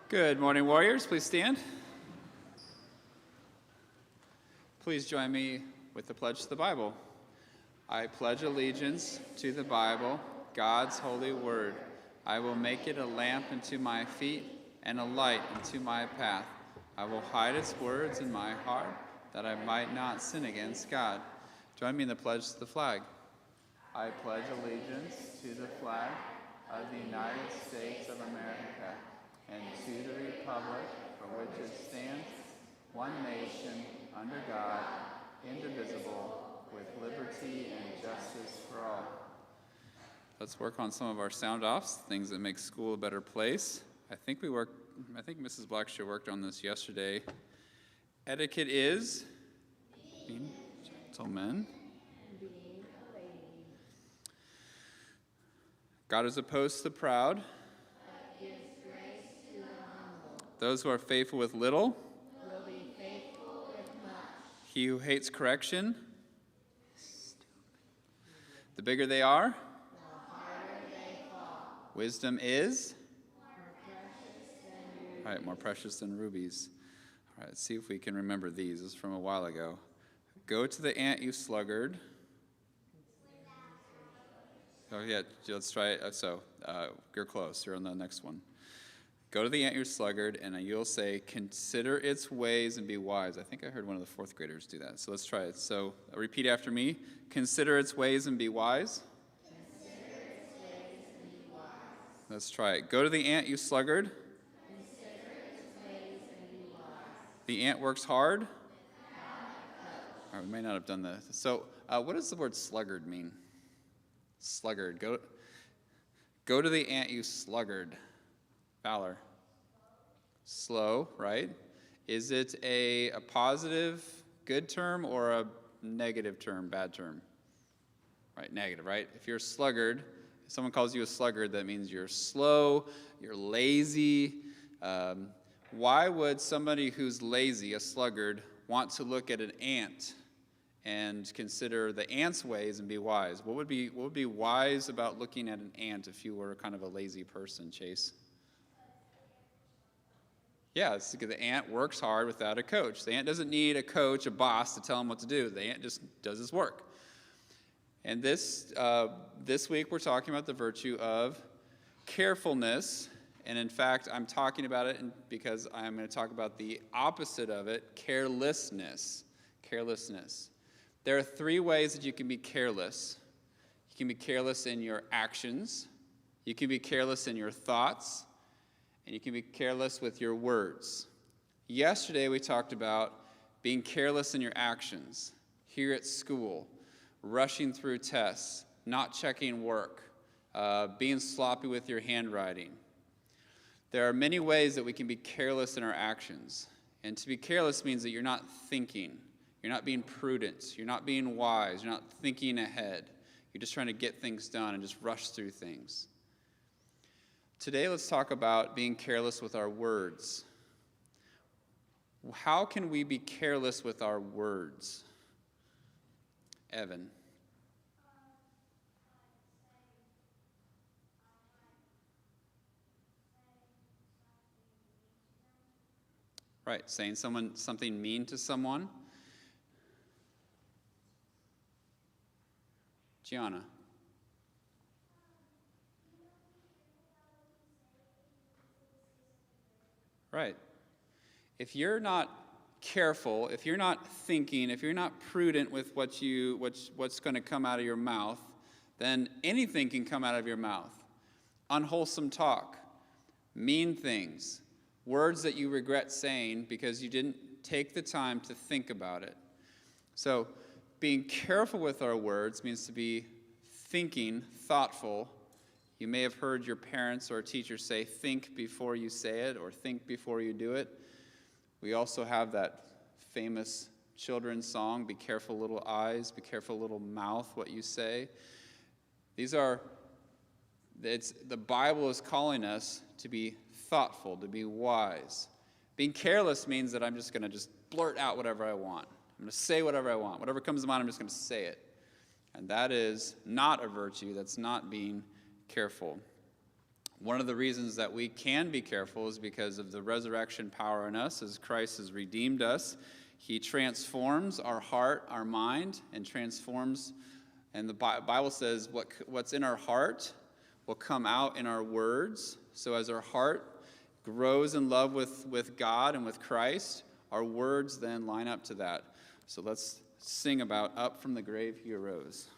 Good morning, warriors. Please stand. Please join me with the pledge to the Bible. I pledge allegiance to the Bible, God's holy word. I will make it a lamp unto my feet and a light unto my path. I will hide its words in my heart, that I might not sin against God. Join me in the pledge to the flag. I pledge allegiance to the flag of the United States of America and to the republic for which it stands, one nation, under God, indivisible, with liberty and justice for all. Let's work on some of our sound-offs, things that make school a better place. I think Mrs. Blackshear worked on this yesterday. Etiquette is being gentlemen. God is opposed to the proud. Those who are faithful with little will be faithful with much. He who hates correction, the bigger they are, the harder they fall. Wisdom is more precious than rubies. All right, let's see if we can remember these. This is from a while ago. Go to the ant, you sluggard. Oh yeah, let's try it. You're close. You're on the next one. Go to the ant, you sluggard, and you'll say, consider its ways and be wise. I think I heard one of the fourth graders do that. So let's try it. So repeat after me. Consider its ways and be wise. Consider its ways and be wise. Let's try it. Go to the ant, you sluggard. Consider its ways and be wise. The ant works hard. All right, we may not have done that. So what does the word sluggard mean? Sluggard. Go to the ant, you sluggard. Valor. Slow, right? Is it a positive, good term or a negative term, bad term? Right, negative, right? If you're a sluggard, if someone calls you a sluggard, that means you're slow, you're lazy. Why would somebody who's lazy, a sluggard, want to look at an ant and consider the ant's ways and be wise? What would be wise about looking at an ant if you were kind of a lazy person, Chase? Yeah, it's because the ant works hard without a coach. The ant doesn't need a coach, a boss, to tell him what to do. The ant just does his work. And this week we're talking about the virtue of carefulness. And in fact, I'm talking about it because I'm going to talk about the opposite of it, carelessness. Carelessness. There are three ways that you can be careless. You can be careless in your actions. You can be careless in your thoughts. And you can be careless with your words. Yesterday we talked about being careless in your actions. Here at school, rushing through tests, not checking work, being sloppy with your handwriting. There are many ways that we can be careless in our actions. And to be careless means that you're not thinking. You're not being prudent. You're not being wise. You're not thinking ahead. You're just trying to get things done and just rush through things. Today, let's talk about being careless with our words. How can we be careless with our words? Evan. Right, saying something mean to someone. Gianna. Right. If you're not careful, if you're not thinking, if you're not prudent with what's going to come out of your mouth, then anything can come out of your mouth. Unwholesome talk, mean things, words that you regret saying because you didn't take the time to think about it. So being careful with our words means to be thinking, thoughtful. You may have heard your parents or teachers say, think before you say it, or think before you do it. We also have that famous children's song, be careful little eyes, be careful little mouth, what you say. The Bible is calling us to be thoughtful, to be wise. Being careless means that I'm just going to blurt out whatever I want. I'm going to say whatever I want. Whatever comes to mind, I'm just going to say it. And that is not a virtue. That's not being careful. One of the reasons that we can be careful is because of the resurrection power in us. As Christ has redeemed us, he transforms our heart, our mind, and transforms. And the Bible says what's in our heart will come out in our words. So as our heart grows in love with God and with Christ, our words then line up to that. So let's sing about Up from the Grave He Arose.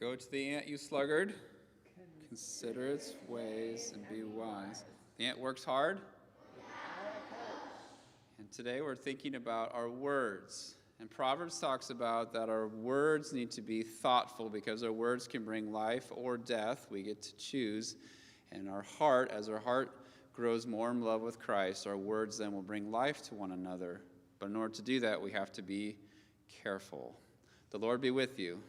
Go to the ant, you sluggard. Consider its ways and be wise. The ant works hard. And today we're thinking about our words. And Proverbs talks about that our words need to be thoughtful because our words can bring life or death. We get to choose. And our heart, as our heart grows more in love with Christ, our words then will bring life to one another. But in order to do that, we have to be careful. The Lord be with you.